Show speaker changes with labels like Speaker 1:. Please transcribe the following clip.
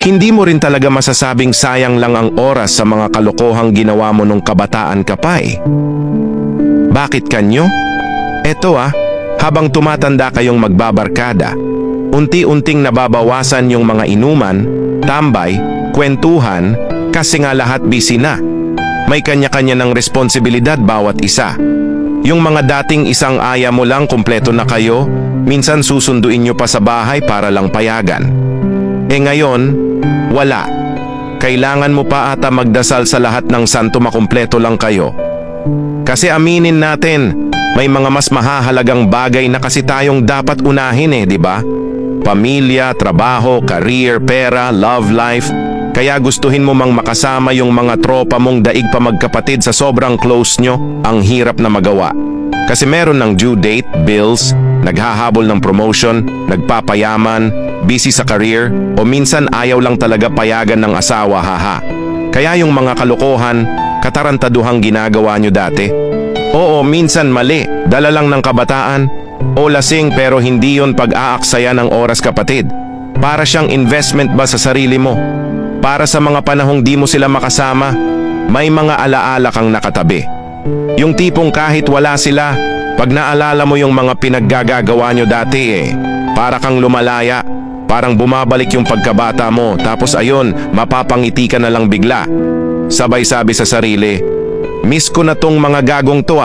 Speaker 1: Hindi mo rin talaga masasabing sayang lang ang oras sa mga kalokohang ginawa mo nung kabataan ka pa eh. Bakit kanyo? Eto habang tumatanda kayong magbabarkada, unti-unting nababawasan yung mga inuman, tambay, kwentuhan, kasi nga lahat busy na. May kanya-kanya ng responsibilidad bawat isa. Yung mga dating isang aya mo lang kumpleto na kayo, minsan susunduin nyo pa sa bahay para lang payagan. Ngayon, wala. Kailangan mo pa ata magdasal sa lahat ng santo makumpleto lang kayo. Kasi aminin natin, may mga mas mahahalagang bagay na kasi tayong dapat unahin di ba? Pamilya, trabaho, career, pera, love life. Kaya gustuhin mo mang makasama yung mga tropa mong daig pa magkapatid sa sobrang close nyo, ang hirap na magawa. Kasi meron ng due date, bills, naghahabol ng promotion, nagpapayaman, busy sa career, o minsan ayaw lang talaga payagan ng asawa Kaya yung mga kalokohan, katarantaduhang ginagawa nyo dati. Oo, minsan mali, dala lang ng kabataan, o lasing pero hindi yon pag-aaksaya ng oras kapatid. Para siyang investment ba sa sarili mo? Para sa mga panahong di mo sila makasama, may mga alaala kang nakatabi. Yung tipong kahit wala sila, pag naalala mo yung mga pinaggagawa nyo dati para kang lumalaya, parang bumabalik yung pagkabata mo, tapos ayun, mapapangiti ka na lang bigla. Sabay sabi sa sarili, miss ko na tong mga gagong to